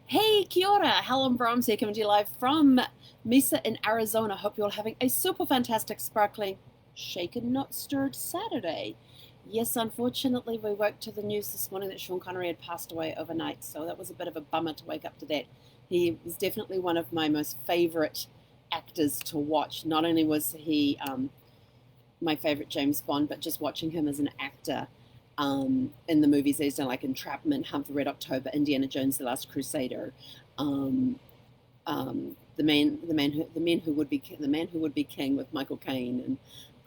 Hey, kia ora, Helen Brahms here coming to you live from Mesa in Arizona. Hope you're all having a super fantastic, sparkling, shaken not stirred Saturday. Yes, unfortunately, we woke to the news this morning that Sean Connery had passed away overnight, so that was a bit of a bummer to wake up to that. He was definitely one of my most favorite actors to watch. Not only was he my favorite James Bond, but just watching him as an actor in the movies he's done, like Entrapment, Hunt for Red October, Indiana Jones: The Last Crusader, um, the man who would be king with Michael Caine,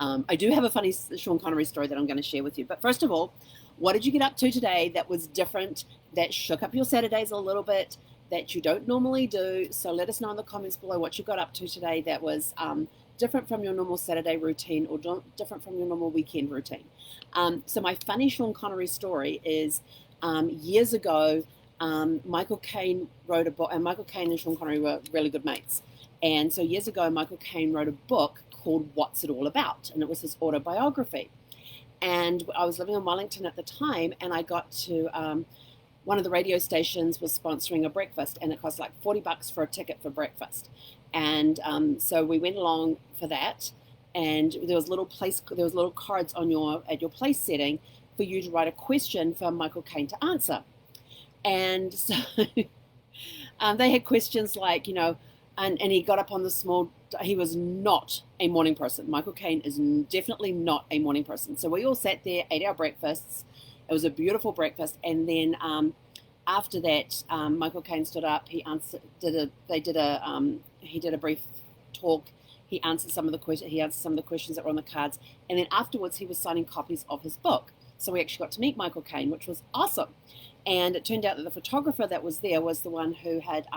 and I do have a funny Sean Connery story that I'm going to share with you. But first of all, what did you get up to today that was different, that shook up your Saturdays a little bit, that you don't normally do? So let us know in the comments below what you got up to today that was different from your normal Saturday routine or different from your normal weekend routine. So my funny Sean Connery story is years ago, Michael Caine wrote a book, and Michael Caine and Sean Connery were really good mates. And so years ago, Michael Caine wrote a book called What's It All About? And it was his autobiography. And I was living in Wellington at the time, and I got to one of the radio stations was sponsoring a breakfast, and it cost like $40 for a ticket for breakfast. And so we went along for that, and there was little cards on at your place setting for you to write a question for Michael Caine to answer. And so they had questions like, and he got up on the small, he was not a morning person. Michael Caine is definitely not a morning person. So we all sat there, ate our breakfasts. It was a beautiful breakfast. And then after that, Michael Caine stood up. He did a brief talk. He answered some of the questions that were on the cards. And then afterwards, he was signing copies of his book. So we actually got to meet Michael Caine, which was awesome. And it turned out that the photographer that was there was the one who had,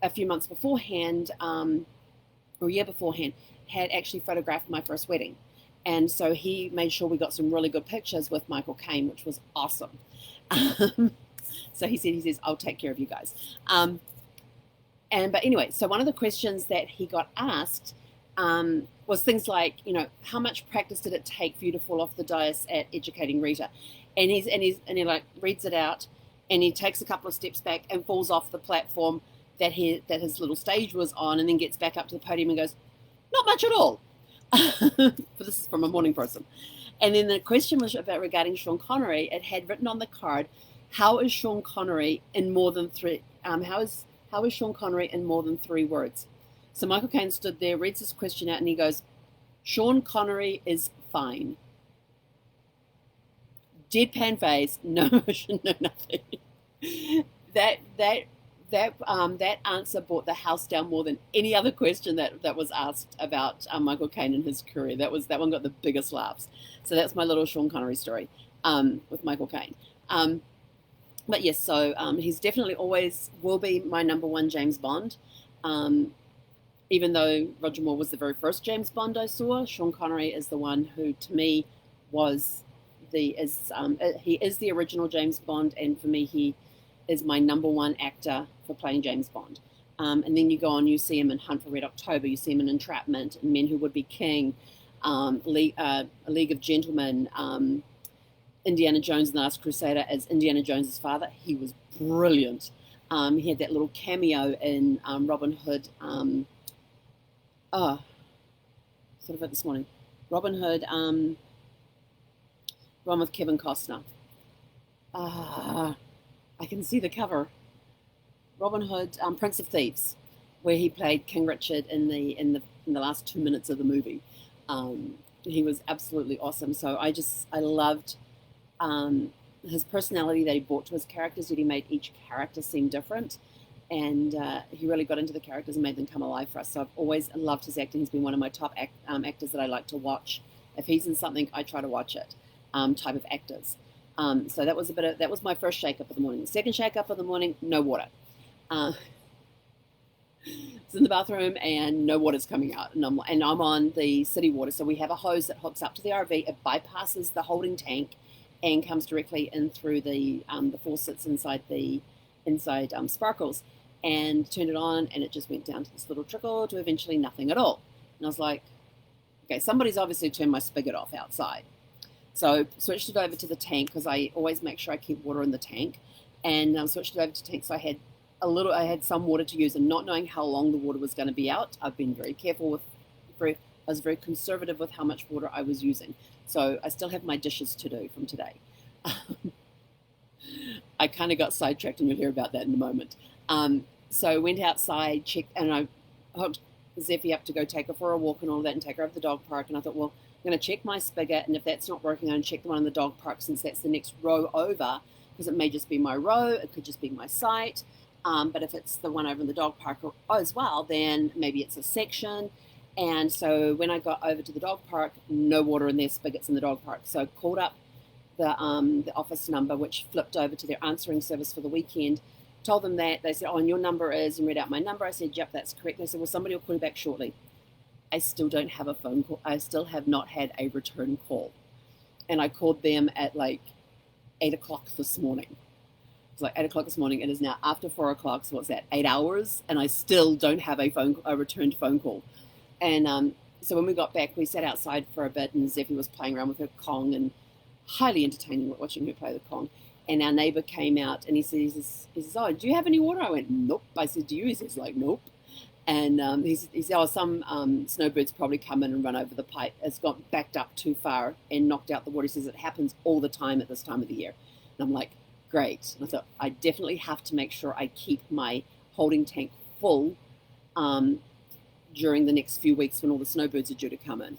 a few months beforehand, or a year beforehand, had actually photographed my first wedding. And so he made sure we got some really good pictures with Michael Caine, which was awesome. So he says, I'll take care of you guys. But anyway, so one of the questions that he got asked was things like, how much practice did it take for you to fall off the dais at Educating Rita? And he like reads it out, and he takes a couple of steps back and falls off the platform that his little stage was on, and then gets back up to the podium and goes, not much at all. But this is from a morning person. And then the question was regarding Sean Connery. It had written on the card, how is Sean Connery in more than three? How is Sean Connery in more than 3 words? So Michael Caine stood there, reads this question out, and he goes, Sean Connery is fine. Deadpan face, no emotion, no nothing. That answer brought the house down more than any other question that was asked about Michael Caine and his career. That one got the biggest laughs. So that's my little Sean Connery story with Michael Caine. But yes, so he's definitely always will be my number one James Bond. Even though Roger Moore was the very first James Bond I saw, Sean Connery is the one who, to me, he is the original James Bond, and for me, he is my number one actor for playing James Bond. And then you go on, you see him in Hunt for Red October, you see him in Entrapment, and Men Who Would Be King, A League of Gentlemen, Indiana Jones and the Last Crusader as Indiana Jones's father. He was brilliant. He had that little cameo in Robin Hood. Sort of it this morning. Robin Hood, one with Kevin Costner. I can see the cover. Robin Hood, Prince of Thieves, where he played King Richard in the last 2 minutes of the movie. He was absolutely awesome. So I loved his personality that he brought to his characters. That he made each character seem different, and he really got into the characters and made them come alive for us. So I've always loved his acting. He's been one of my top actors that I like to watch. If he's in something, I try to watch it. Type of actors. So that was my first shake up of the morning. The second shake up of the morning, no water. It's in the bathroom and no water's coming out, and I'm on the city water. So we have a hose that hooks up to the RV. It bypasses the holding tank and comes directly in through the faucets inside Sparkles, and turned it on, and it just went down to this little trickle to eventually nothing at all. And I was like, okay, somebody's obviously turned my spigot off outside. So switched it over to the tank, because I always make sure I keep water in the tank, and switched it over to tank. So I had I had some water to use, and not knowing how long the water was going to be out, I've been very careful I was very conservative with how much water I was using. So I still have my dishes to do from today. I kind of got sidetracked, and you'll hear about that in a moment. So I went outside, checked, and I hooked Zeffie up to go take her for a walk and all that, and take her over the dog park. And I thought, well, I'm going to check my spigot, and if that's not working, I'm going to check the one in the dog park, since that's the next row over, because it may just be my row, it could just be my site. But if it's the one over in the dog park as well, then maybe it's a section. And so when I got over to the dog park, no water in their spigots in the dog park. So I called up the office number, which flipped over to their answering service for the weekend. Told them that. They said, oh, and your number is, and read out my number. I said, yep, that's correct. They said, well, somebody will call you back shortly. I still don't have a phone call. I still have not had a return call. And I called them at like 8 o'clock this morning. It's like 8 o'clock this morning. It is now after 4 o'clock. So what's that, 8 hours? And I still don't have a returned phone call. And so when we got back, we sat outside for a bit, and Zeffie was playing around with her Kong, and highly entertaining watching her play the Kong. And our neighbor came out, and he says, oh, do you have any water? I went, nope. I said, do you? He says, like, nope. And he said, oh, some snowbirds probably come in and run over the pipe. It's got backed up too far and knocked out the water. He says, it happens all the time at this time of the year. And I'm like, great. And I thought, I definitely have to make sure I keep my holding tank full during the next few weeks when all the snowbirds are due to come in.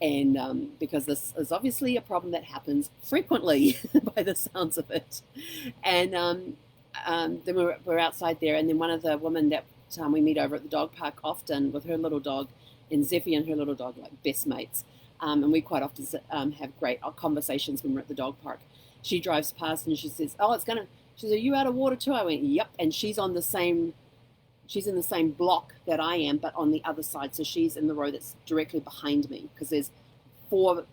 And because this is obviously a problem that happens frequently by the sounds of it. And then we're outside there, and then one of the women that we meet over at the dog park often with her little dog, and Zeffie and her little dog, like best mates. And we quite often have great conversations when we're at the dog park. She drives past and she says, oh, she says, are you out of water too? I went, yep. And she's in the same block that I am, but on the other side. So she's in the row that's directly behind me, because there's four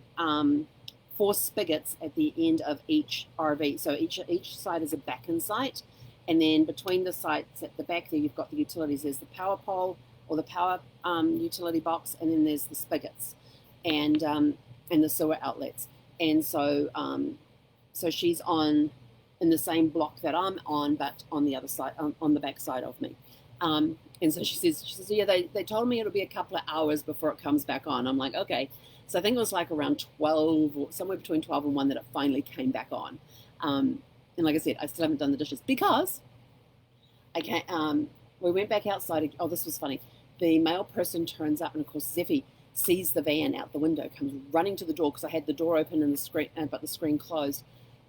spigots at the end of each RV. So each side is a back-in site. And then between the sites at the back there, you've got the utilities. There's the power pole or the power utility box, and then there's the spigots and the sewer outlets. And so so she's in the same block that I'm on, but on the other side, on the back side of me. And so she says, yeah, they told me it'll be a couple of hours before it comes back on. I'm like, okay. So I think it was like around 12, or somewhere between 12 and 1 that it finally came back on. And like I said, I still haven't done the dishes because I can't. We went back outside. Oh, this was funny. The mail person turns up, and of course Zeffie sees the van out the window, comes running to the door, because I had the door open and the screen, but the screen closed,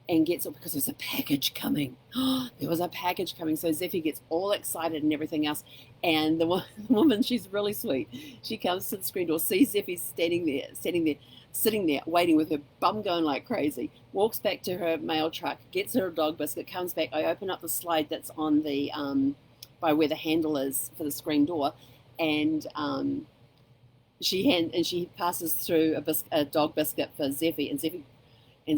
and gets up because there's a package coming. There was a package coming. So Zeffie gets all excited and everything else. And the woman, she's really sweet. She comes to the screen door, sees Zeffie sitting there, waiting with her bum going like crazy, walks back to her mail truck, gets her a dog biscuit, comes back. I open up the slide that's on the, by where the handle is for the screen door. And she passes through a dog biscuit for Zeffie, and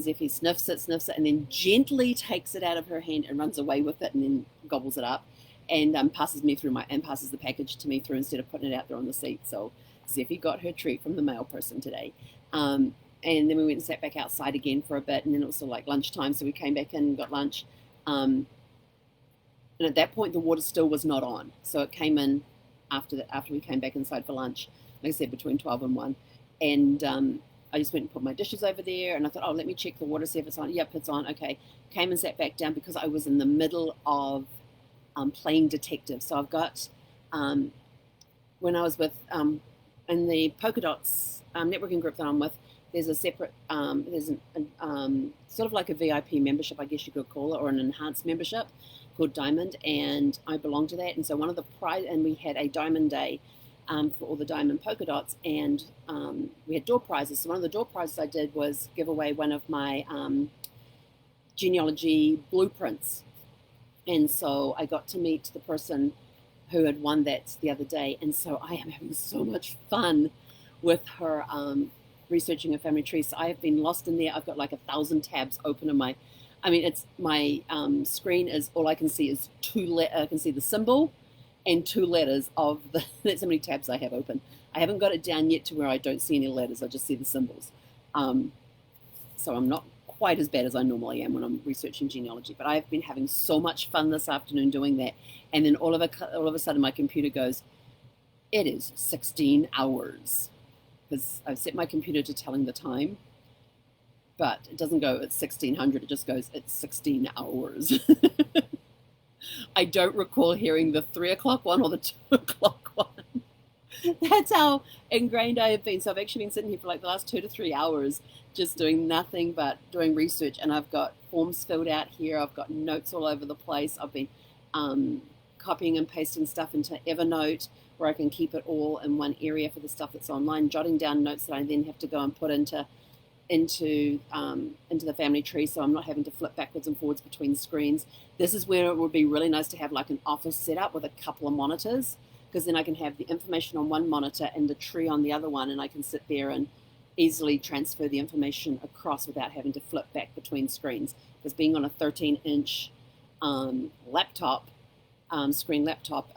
Zeffie sniffs it, and then gently takes it out of her hand and runs away with it, and then gobbles it up, and passes the package to me through instead of putting it out there on the seat. So Zeffie got her treat from the mail person today. And then we went and sat back outside again for a bit, and then it was sort of like lunchtime, so we came back in and got lunch. And at that point, the water still was not on, so it came in after we came back inside for lunch. Like I said, between 12 and 1, and I just went and put my dishes over there, and I thought, oh, let me check the water, see if it's on. Yep, it's on. Okay. Came and sat back down because I was in the middle of playing detective. So I've got, when I was with, in the Polka Dots networking group that I'm with, there's a separate, sort of like a VIP membership, I guess you could call it, or an enhanced membership called Diamond, and I belong to that. And so and we had a Diamond Day for all the diamond polka dots, and we had door prizes. So one of the door prizes I did was give away one of my genealogy blueprints, and so I got to meet the person who had won that the other day, and so I am having so much fun with her researching a family tree. So I have been lost in there. I've got like 1,000 tabs open in my screen is, all I can see is I can see the symbol and 2 letters of that's how many tabs I have open. I haven't got it down yet to where I don't see any letters. I just see the symbols. So I'm not quite as bad as I normally am when I'm researching genealogy. But I've been having so much fun this afternoon doing that. And then all of a sudden my computer goes, it is 16 hours. Because I've set my computer to telling the time. But it doesn't go, it's 1600. It just goes, it's 16 hours. I don't recall hearing the 3 o'clock one or the 2 o'clock one. That's how ingrained I have been. So I've actually been sitting here for like the last 2 to 3 hours just doing nothing but doing research. And I've got forms filled out here. I've got notes all over the place. I've been copying and pasting stuff into Evernote where I can keep it all in one area for the stuff that's online, jotting down notes that I then have to go and put into the family tree, so I'm not having to flip backwards and forwards between screens. This is where it would be really nice to have like an office set up with a couple of monitors, because then I can have the information on one monitor and the tree on the other one, and I can sit there and easily transfer the information across without having to flip back between screens. Because being on a 13-inch laptop, screen laptop,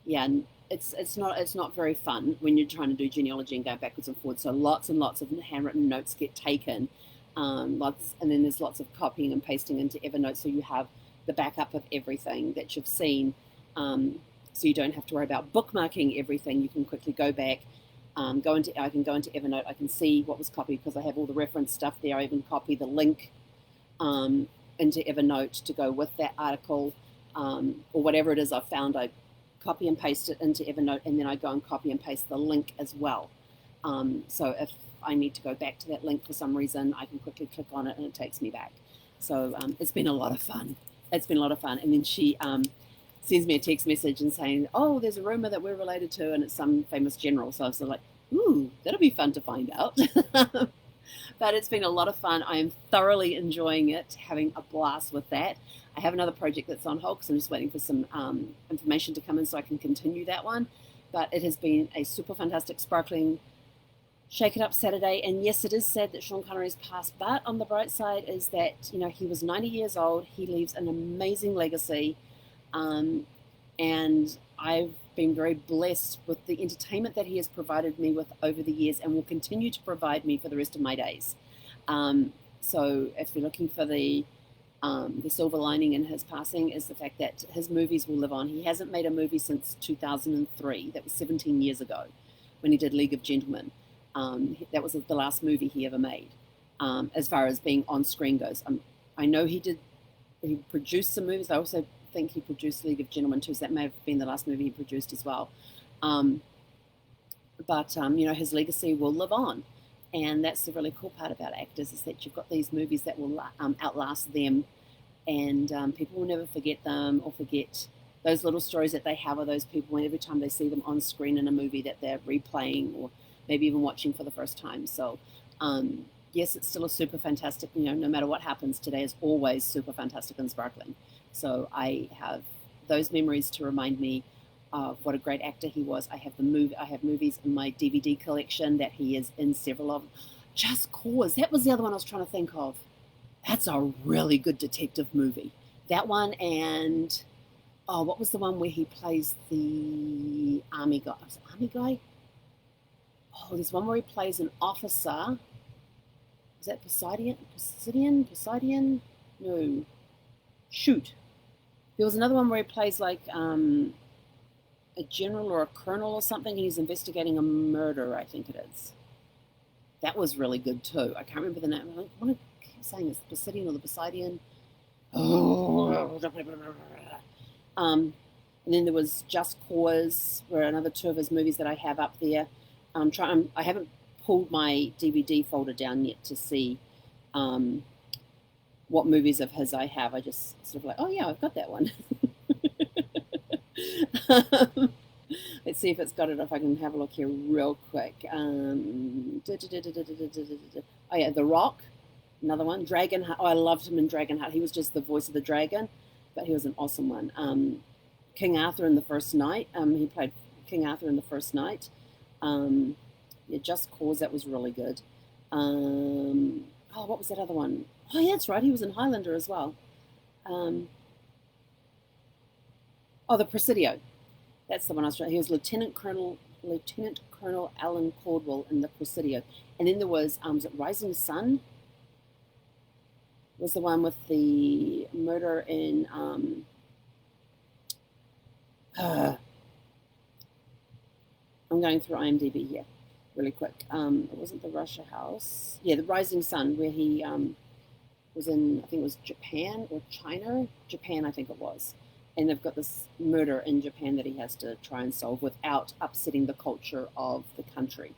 yeah, it's not very fun when you're trying to do genealogy and go backwards and forwards. So lots and lots of handwritten notes get taken, and then there's lots of copying and pasting into Evernote, so you have the backup of everything that you've seen, so you don't have to worry about bookmarking everything. You can quickly go back, I can go into Evernote. I can see what was copied because I have all the reference stuff there. I even copy the link into Evernote to go with that article, or whatever it is I've found. I copy and paste it into Evernote, and then I go and copy and paste the link as well. So if I need to go back to that link for some reason, I can quickly click on it and it takes me back. So it's been a lot of fun. It's been a lot of fun. And then she sends me a text message and saying, oh, there's a rumor that we're related to, and it's some famous general. So I was like, ooh, that'll be fun to find out. But it's been a lot of fun. I am thoroughly enjoying it, having a blast with that. I have another project that's on hold because I'm just waiting for some information to come in so I can continue that one. But it has been a super fantastic, sparkling, shake it up Saturday. And yes, it is sad that Sean Connery's passed, but on the bright side is that, you know, he was 90 years old. He leaves an amazing legacy. And I've been very blessed with the entertainment that he has provided me with over the years and will continue to provide me for the rest of my days. So if you're looking for the silver lining in his passing is the fact that his movies will live on. He hasn't made a movie since 2003. That was 17 years ago when he did League of Gentlemen. That was the last movie he ever made, as far as being on screen goes. I know he produced some movies. I also think he produced League of Gentlemen too, so that may have been the last movie he produced as well. But you know, his legacy will live on. And that's the really cool part about actors, is that you've got these movies that will outlast them, and people will never forget them or forget those little stories that they have of those people, and every time they see them on screen in a movie that they're replaying or maybe even watching for the first time. So yes, it's still a super fantastic, you know, no matter what happens, today is always super fantastic and sparkling. So I have those memories to remind me of what a great actor he was. I have movies in my DVD collection that he is in several of. Just Cause, that was the other one I was trying to think of. That's a really good detective movie. That one, and what was the one where he plays the army guy? Was it army guy? Oh, there's one where he plays an officer. Was that Poseidon? No. Shoot. There was another one where he plays like a general or a colonel or something, and he's investigating a murder, I think it is. That was really good too. I can't remember the name. I want to keep saying it's the Poseidon or the Poseidon. Oh. And then there was Just Cause, where another two of his movies that I have up there. I haven't pulled my DVD folder down yet to see what movies of his I have. I just sort of like, oh yeah, I've got that one. Let's see if it's got it, if I can have a look here real quick. Oh yeah, The Rock, another one. Dragonheart. Oh, I loved him in Dragonheart. He was just the voice of the dragon, but he was an awesome one. King Arthur in the First Night. He played King Arthur in the First Night. Yeah, Just Cause, that was really good. What was that other one? Oh yeah, that's right. He was in Highlander as well. The Presidio. That's the one I was trying. He was Lieutenant Colonel Alan Caldwell in the Presidio. And then there was it Rising Sun? was the one with the murder in I'm going through IMDb here really quick. It wasn't the Russia House. Yeah, the Rising Sun, where he was in, I think it was Japan or China. Japan, I think it was. And they've got this murder in Japan that he has to try and solve without upsetting the culture of the country,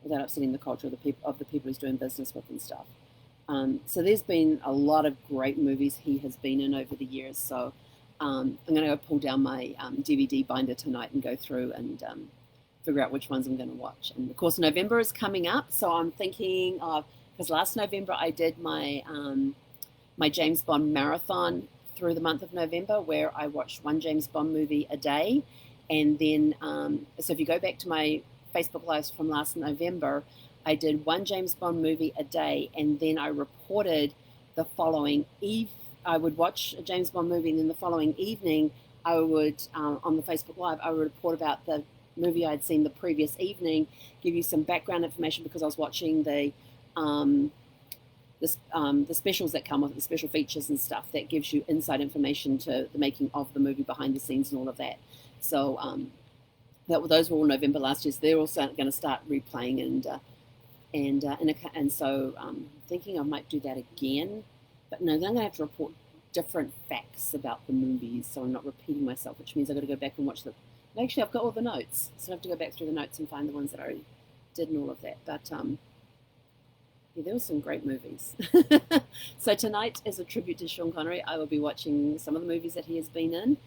without upsetting the culture of the people he's doing business with and stuff. So there's been a lot of great movies he has been in over the years. So I'm going to go pull down my DVD binder tonight and go through and figure out which ones I'm going to watch. And of course, November is coming up, so I'm thinking of, because last November I did my my James Bond marathon through the month of November, where I watched one James Bond movie a day, and then so if you go back to my Facebook lives from last November, I did one James Bond movie a day, and then I reported the following eve. I would watch a James Bond movie, and then the following evening, I would on the Facebook Live, I would report about the movie I'd seen the previous evening, give you some background information because I was watching the specials that come with the special features and stuff that gives you inside information to the making of the movie, behind the scenes and all of that. So those were all November last year. So they're also going to start replaying and so thinking I might do that again. But no, then I'm going to have to report different facts about the movies, so I'm not repeating myself, which means I've got to go back and watch them. Actually, I've got all the notes, so I have to go back through the notes and find the ones that I already did and all of that. But yeah, there were some great movies. So tonight, as a tribute to Sean Connery, I will be watching some of the movies that he has been in.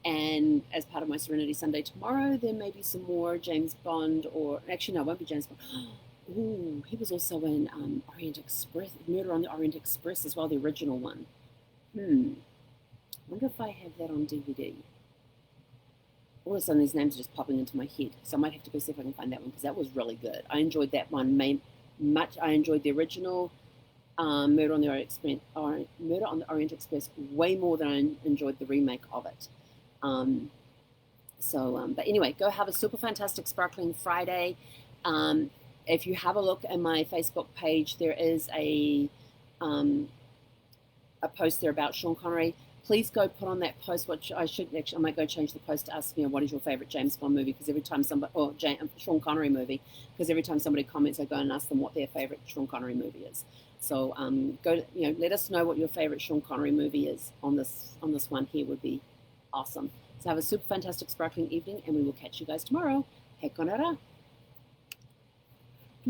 And as part of my Serenity Sunday tomorrow, there may be some more James Bond, or actually, no, it won't be James Bond. Ooh, he was also in Orient Express, Murder on the Orient Express as well, the original one. I wonder if I have that on DVD. All of a sudden, these names are just popping into my head, so I might have to go see if I can find that one, because that was really good. I enjoyed that one much. I enjoyed the original Murder on the Orient Express way more than I enjoyed the remake of it. But anyway, go have a super fantastic sparkling Friday. If you have a look at my Facebook page, there is a post there about Sean Connery. Please go put on that post, which I might go change the post to ask, what is your favorite James Bond movie? Because every time Sean Connery movie, because every time somebody comments, I go and ask them what their favorite Sean Connery movie is. So let us know what your favorite Sean Connery movie is on this one here. Would be awesome. So have a super fantastic sparkling evening, and we will catch you guys tomorrow. He konara.